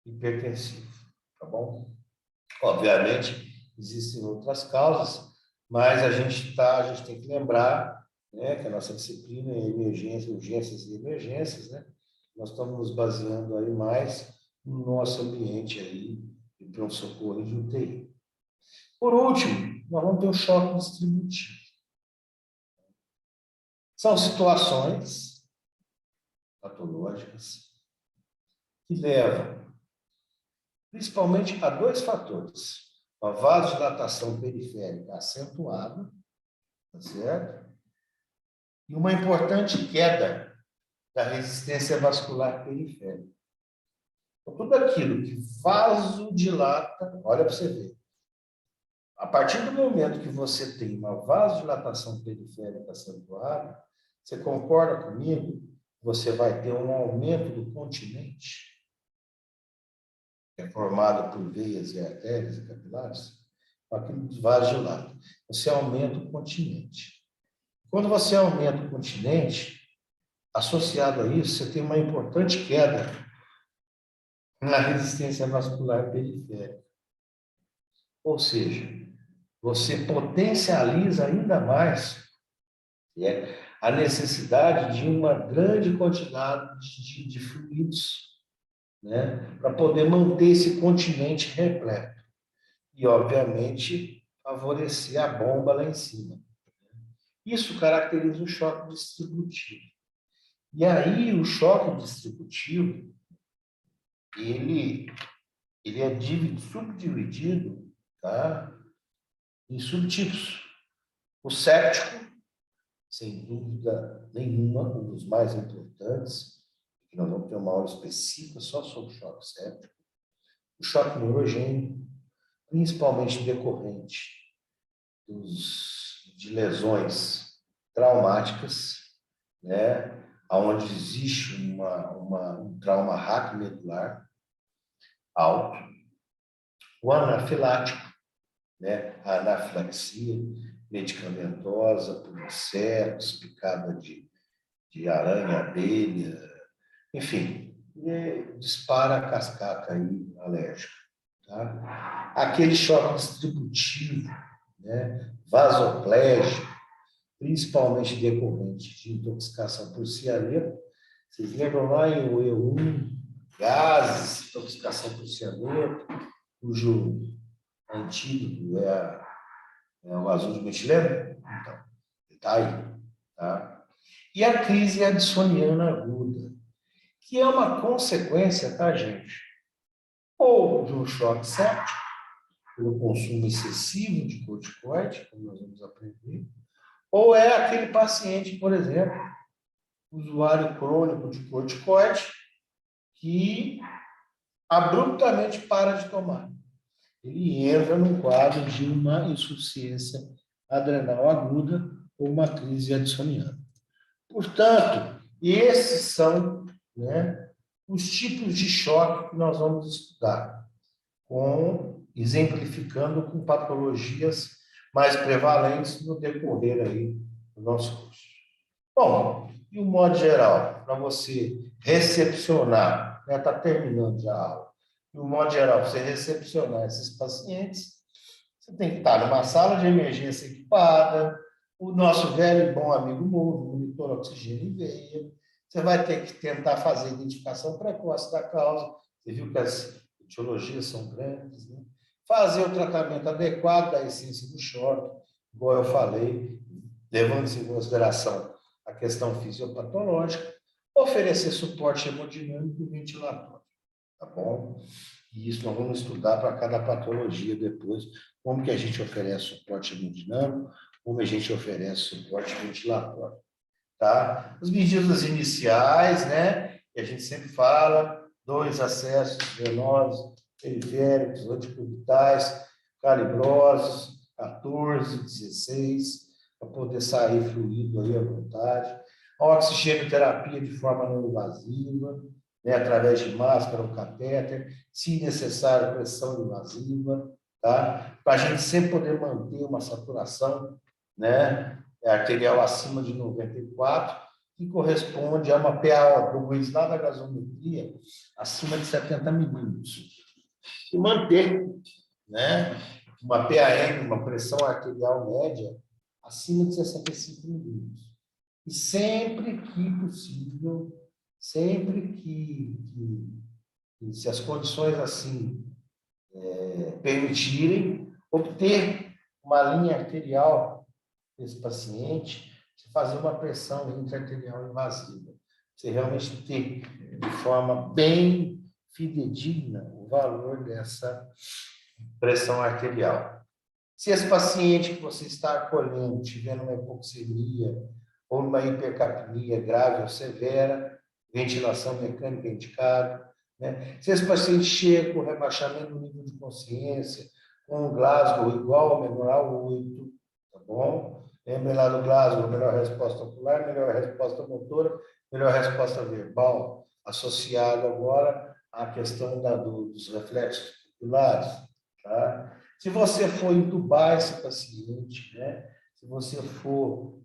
hipertensivo, tá bom? Obviamente, existem outras causas, mas a gente tem que lembrar, né, que a nossa disciplina é emergência, urgências e emergências, né? Nós estamos nos baseando aí mais no nosso ambiente aí de pronto-socorro e de UTI. Por último, nós vamos ter o choque distributivo. São situações patológicas que levam principalmente a dois fatores: uma vasodilatação periférica acentuada, tá certo? E uma importante queda da resistência vascular periférica. Então, tudo aquilo que vasodilata, olha para você ver, a partir do momento que você tem uma vasodilatação periférica acentuada, você concorda comigo? Você vai ter um aumento do continente, que é formado por veias e artérias e capilares, com aquilo vasodilata. Você aumenta o continente. Quando você aumenta o continente, associado a isso, você tem uma importante queda na resistência vascular periférica. Ou seja, você potencializa ainda mais a necessidade de uma grande quantidade de fluidos, né, para poder manter esse continente repleto. E, obviamente, favorecer a bomba lá em cima. Isso caracteriza o choque distributivo. E aí, o choque distributivo, ele é subdividido, tá, em subtipos. O séptico, sem dúvida nenhuma, um dos mais importantes, que nós vamos ter uma aula específica só sobre o choque séptico. O choque neurogênico, principalmente decorrente de lesões traumáticas, né, onde existe um trauma raquimedular alto. O anafilático, né, a anafilaxia medicamentosa por insetos, picada de aranha, abelha, enfim, dispara a cascata aí alérgica. Tá? Aquele choque distributivo, né, vasoplégico, principalmente decorrente de intoxicação por cianeto. Vocês lembram lá em E1, gases, intoxicação por cianeto, cujo antídoto é o azul de metileno? Então, está aí. Tá? E a crise addisoniana aguda, que é uma consequência, tá, gente? Ou de um choque séptico, pelo consumo excessivo de corticoide, como nós vamos aprender, ou é aquele paciente, por exemplo, usuário crônico de corticoide, que abruptamente para de tomar. Ele entra num quadro de uma insuficiência adrenal aguda ou uma crise addisoniana. Portanto, esses são, né, os tipos de choque que nós vamos estudar, exemplificando com patologias mais prevalentes no decorrer aí do nosso curso. Bom, de um modo geral, para você recepcionar, né, está terminando já a aula, de um modo geral, para você recepcionar esses pacientes, você tem que estar numa sala de emergência equipada, o nosso velho e bom amigo novo, monitor oxigênio em veia, você vai ter que tentar fazer a identificação precoce da causa, você viu que as etiologias são grandes, né? Fazer o tratamento adequado da essência do choque, igual eu falei, levando-se em consideração a questão fisiopatológica, oferecer suporte hemodinâmico e ventilatório, tá bom? E isso nós vamos estudar para cada patologia depois, como que a gente oferece suporte hemodinâmico, como a gente oferece suporte ventilatório, tá? As medidas iniciais, né, que a gente sempre fala, 2 acessos venosos, periféricos, anticubitais, calibrosos, 14, 16, para poder sair fluido aí à vontade. A oxigenoterapia de forma não invasiva, né, através de máscara ou catéter, se necessário, pressão invasiva, tá? Para a gente sempre poder manter uma saturação, né, arterial acima de 94, que corresponde a uma PaO2 lá da gasometria acima de 70 milímetros. E manter, né, uma PAM, uma pressão arterial média, acima de 65 milímetros. E sempre que possível, sempre que se as condições assim permitirem, obter uma linha arterial desse paciente, você fazer uma pressão intra-arterial invasiva. Você realmente ter, de forma bem fidedigna, o valor dessa pressão arterial. Se esse paciente que você está acolhendo tiver uma hipoxemia ou uma hipercapnia grave ou severa, ventilação mecânica indicada, né? Se esse paciente chega com rebaixamento do nível de consciência, com um Glasgow igual ou menor a 8, tá bom? Lembre lá do Glasgow, melhor resposta ocular, melhor resposta motora, melhor resposta verbal, associado agora à questão dos reflexos oculares, tá? Se você for entubar esse paciente, né? Se você for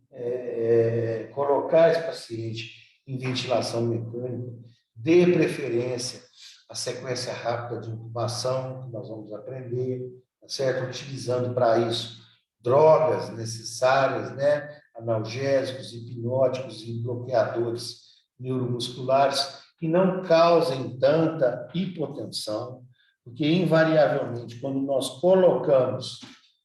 colocar esse paciente em ventilação mecânica, dê preferência à sequência rápida de intubação, que nós vamos aprender, tá certo? Utilizando para isso drogas necessárias, né? Analgésicos, hipnóticos e bloqueadores neuromusculares que não causem tanta hipotensão, porque, invariavelmente, quando nós colocamos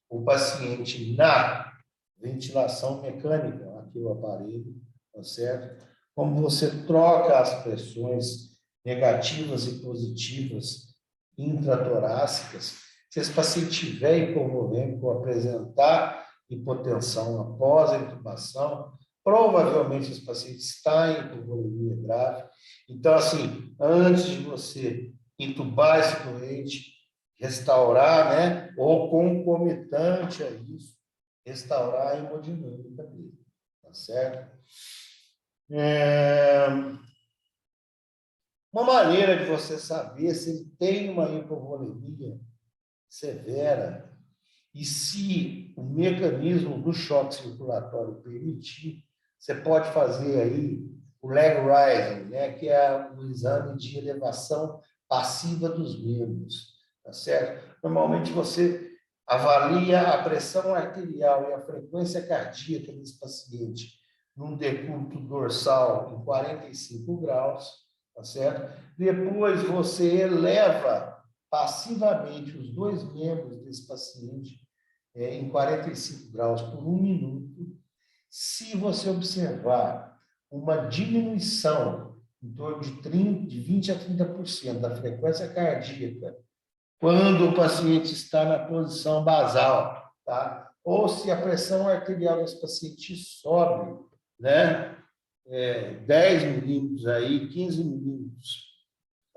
o paciente na ventilação mecânica, aqui o aparelho, tá certo? Como você troca as pressões negativas e positivas intratorácicas, se esse paciente tiver hipovolêmico ou apresentar hipotensão após a intubação, provavelmente esse paciente está em hipovolemia grave. Então, assim, antes de você intubar esse doente, restaurar, né, ou concomitante a isso, restaurar a hemodinâmica dele, tá certo? Uma maneira de você saber se ele tem uma hipovolemia severa e se o mecanismo do choque circulatório permitir, você pode fazer aí o leg rising, né, que é um exame de elevação passiva dos membros, tá certo? Normalmente você avalia a pressão arterial e a frequência cardíaca desse paciente num decúbito dorsal em 45 graus, tá certo? Depois você eleva passivamente os 2 membros desse paciente em 45 graus por 1 minuto. Se você observar uma diminuição em torno de 20 a 30% da frequência cardíaca quando o paciente está na posição basal, tá? Ou se a pressão arterial desse paciente sobe, né? 10 milímetros aí, 15 milímetros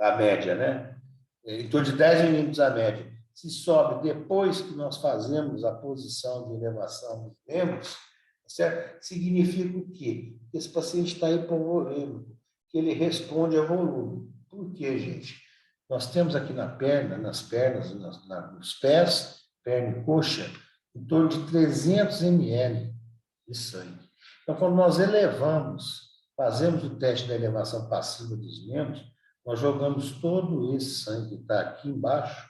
a média, né? Em torno de 10 milímetros a média. Se sobe depois que nós fazemos a posição de elevação dos membros, certo? Significa o quê? Que esse paciente está hipovolêmico, que ele responde a volume. Por quê, gente? Nós temos aqui na perna, nas pernas, nos pés, perna e coxa, em torno de 300 ml de sangue. Então, quando nós elevamos, fazemos o teste da elevação passiva dos membros, nós jogamos todo esse sangue que está aqui embaixo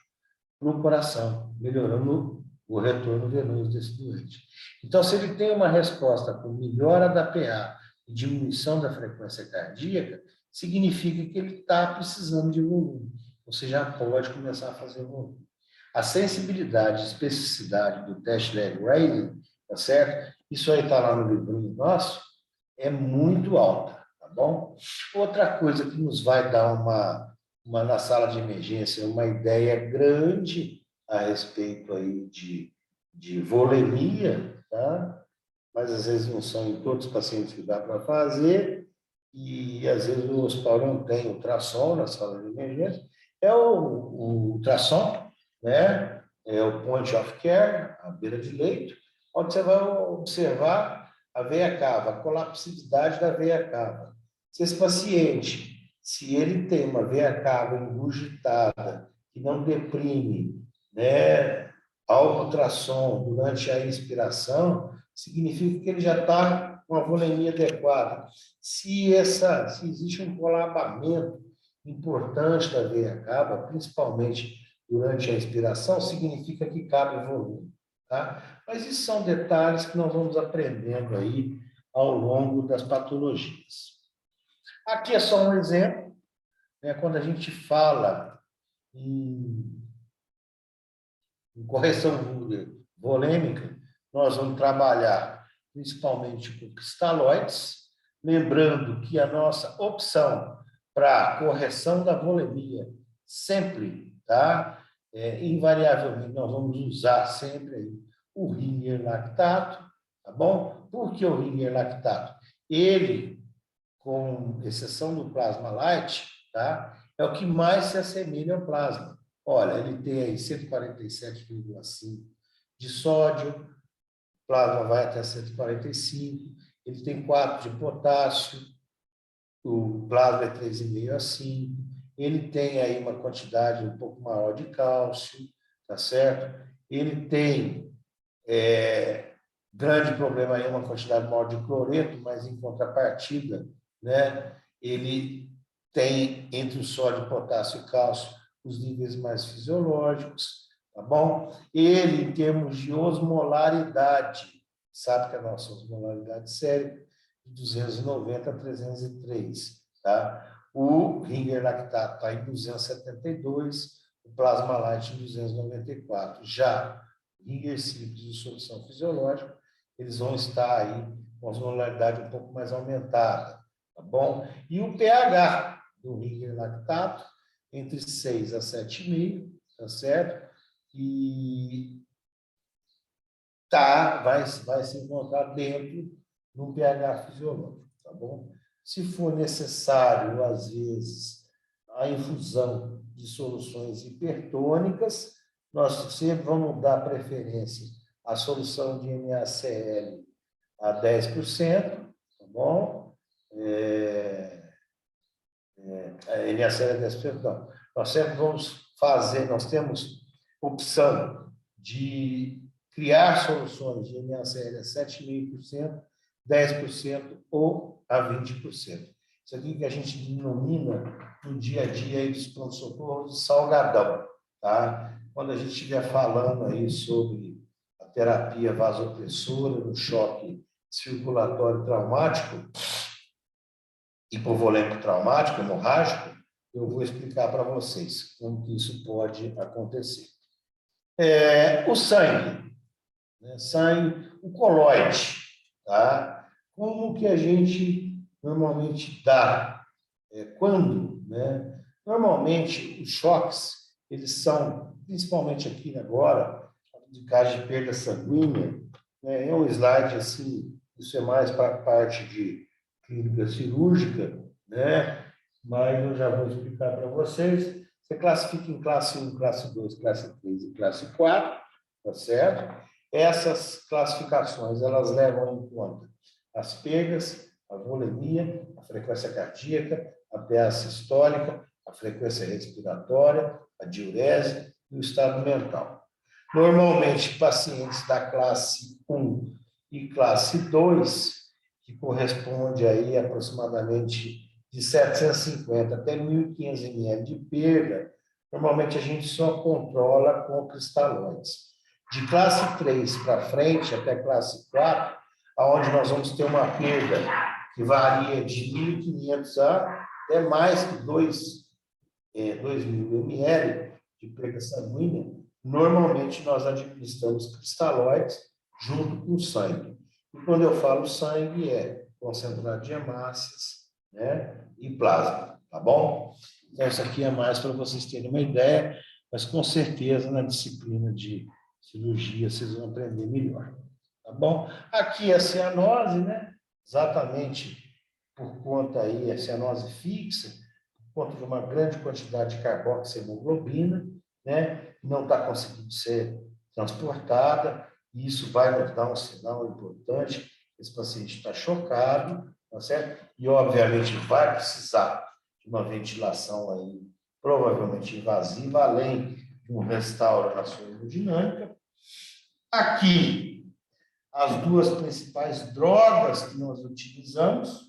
para o coração, melhorando o retorno venoso desse doente. Então, se ele tem uma resposta com melhora da PA e diminuição da frequência cardíaca, significa que ele está precisando de volume. Você já pode começar a fazer volume. A sensibilidade e especificidade do teste leg raising, tá certo? Isso aí está lá no livrinho nosso, é muito alta, tá bom? Outra coisa que nos vai dar na sala de emergência, uma ideia grande a respeito aí de volemia, tá? Mas às vezes não são em todos os pacientes que dá para fazer, e às vezes o hospital não tem ultrassom na sala de emergência, é o ultrassom, né? É o point of care, a beira de leito, onde você vai observar a veia cava, a colapsividade da veia cava. Se esse paciente, se ele tem uma veia cava engurgitada, que não deprime, né, ao ultrassom durante a inspiração, significa que ele já está com a volemia adequada. Se existe um colapamento importante da veia cava, principalmente durante a inspiração, significa que cabe volume, tá? Mas isso são detalhes que nós vamos aprendendo aí ao longo das patologias. Aqui é só um exemplo, né? Quando a gente fala em correção volêmica, nós vamos trabalhar principalmente com cristalóides, lembrando que a nossa opção para correção da volemia sempre, tá? Invariavelmente, nós vamos usar sempre aí o Ringer lactato, tá bom? Por que o Ringer lactato? Ele, com exceção do plasma light, tá? É o que mais se assemelha ao plasma. Olha, ele tem aí 147,5 de sódio, o plasma vai até 145, ele tem 4 de potássio, o plasma é 3,5 a 5, ele tem aí uma quantidade um pouco maior de cálcio, tá certo? Ele tem grande problema aí, uma quantidade maior de cloreto, mas em contrapartida, né, ele tem entre o sódio, potássio e cálcio os níveis mais fisiológicos, tá bom? Ele, em termos de osmolaridade, sabe que a nossa osmolaridade séria de 290 a 303, tá? O Ringer lactato está em 272, o plasma light em 294. Já o Ringer simples de solução fisiológica, eles vão estar aí com a osmolaridade um pouco mais aumentada, tá bom? E o pH do Ringer lactato entre 6 a 7,5, tá certo? E vai se encontrar dentro do pH fisiológico, tá bom? Se for necessário, às vezes, a infusão de soluções hipertônicas, nós sempre vamos dar preferência à solução de NaCl a 10%, tá bom? NaCl a 10%, não. Nós sempre vamos fazer, nós temos opção de criar soluções de NaCl a 7,5%, 10% ou a 20%. Isso aqui que a gente denomina no dia a dia aí dos pronto-socorros de salgadão, tá? Quando a gente estiver falando aí sobre a terapia vasopressora no choque circulatório traumático, hipovolêmico traumático, hemorrágico, eu vou explicar para vocês como que isso pode acontecer. O sangue, né? Sangue, o coloide, tá? Como que a gente normalmente dá? Quando, né? Normalmente, os choques, eles são, principalmente aqui agora, de caso de perda sanguínea, né? É um slide assim, isso é mais para a parte de clínica cirúrgica, né? mas eu já vou explicar para vocês. Você classifica em classe 1, classe 2, classe 3 e classe 4, tá certo? Essas classificações, elas levam em conta as perdas, a volemia, a frequência cardíaca, a PA sistólica, a frequência respiratória, a diurese e o estado mental. Normalmente, pacientes da classe 1 e classe 2, que corresponde aí a aproximadamente de 750 até 1.500 ml de perda, normalmente a gente só controla com cristalóides. De classe 3 para frente, até classe 4, onde nós vamos ter uma perda que varia de 1.500 a até mais que 2.000 ml de perda sanguínea, normalmente nós administramos cristalóides junto com sangue. E quando eu falo sangue, é concentrado de hemácias, né, e plasma, tá bom? Então, isso aqui é mais para vocês terem uma ideia, mas com certeza na disciplina de cirurgia vocês vão aprender melhor, tá bom? Aqui é a cianose, né? Exatamente por conta aí, a cianose fixa, por conta de uma grande quantidade de carboxiemoglobina, né? Não está conseguindo ser transportada, e isso vai nos dar um sinal importante. Esse paciente está chocado, tá certo? E, obviamente, vai precisar de uma ventilação aí, provavelmente invasiva, além de um restauro na sua hemodinâmica. Aqui, as duas principais drogas que nós utilizamos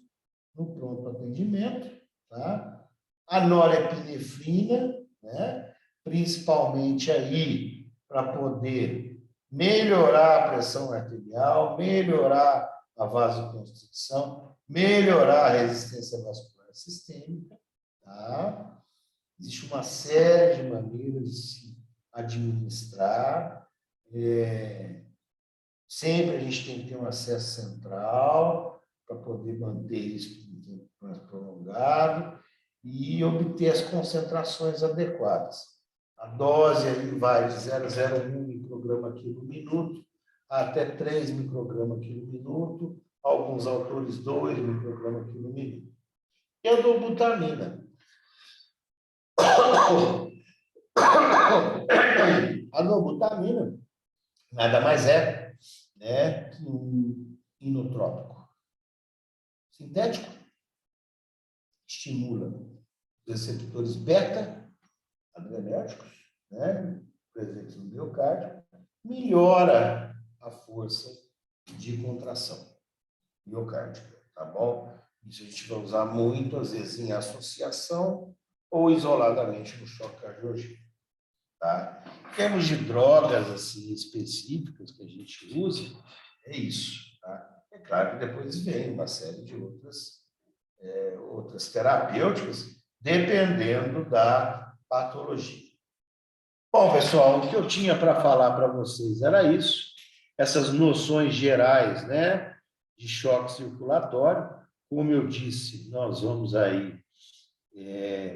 no pronto atendimento, tá? A norepinefrina, né? Principalmente aí para poder melhorar a pressão arterial, melhorar a vasoconstricção, melhorar a resistência vascular sistêmica, tá? Existe uma série de maneiras de se administrar. Sempre a gente tem que ter um acesso central para poder manter isso por um tempo mais prolongado e obter as concentrações adequadas. A dose aí vai de 0,01 micrograma quilo minuto até 3 micrograma quilo minuto, alguns autores 2 micrograma quilo minuto. E a dobutamina. A dobutamina nada mais é, né, que um inotrópico sintético, estimula receptores beta-adrenérgicos, né, presentes no miocárdio, melhora a força de contração miocárdica, tá bom? Isso a gente vai usar muito, às vezes, em associação ou isoladamente no choque cardiogênico, tá? Em termos de drogas, assim, específicas que a gente usa, é isso, tá? É claro que depois vem uma série de outras terapêuticas, dependendo da patologia. Bom, pessoal, o que eu tinha para falar para vocês era isso, essas noções gerais, né, de choque circulatório. Como eu disse, nós vamos aí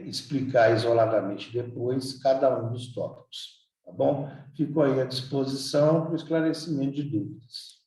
explicar isoladamente depois cada um dos tópicos, tá bom? Fico aí à disposição para o esclarecimento de dúvidas.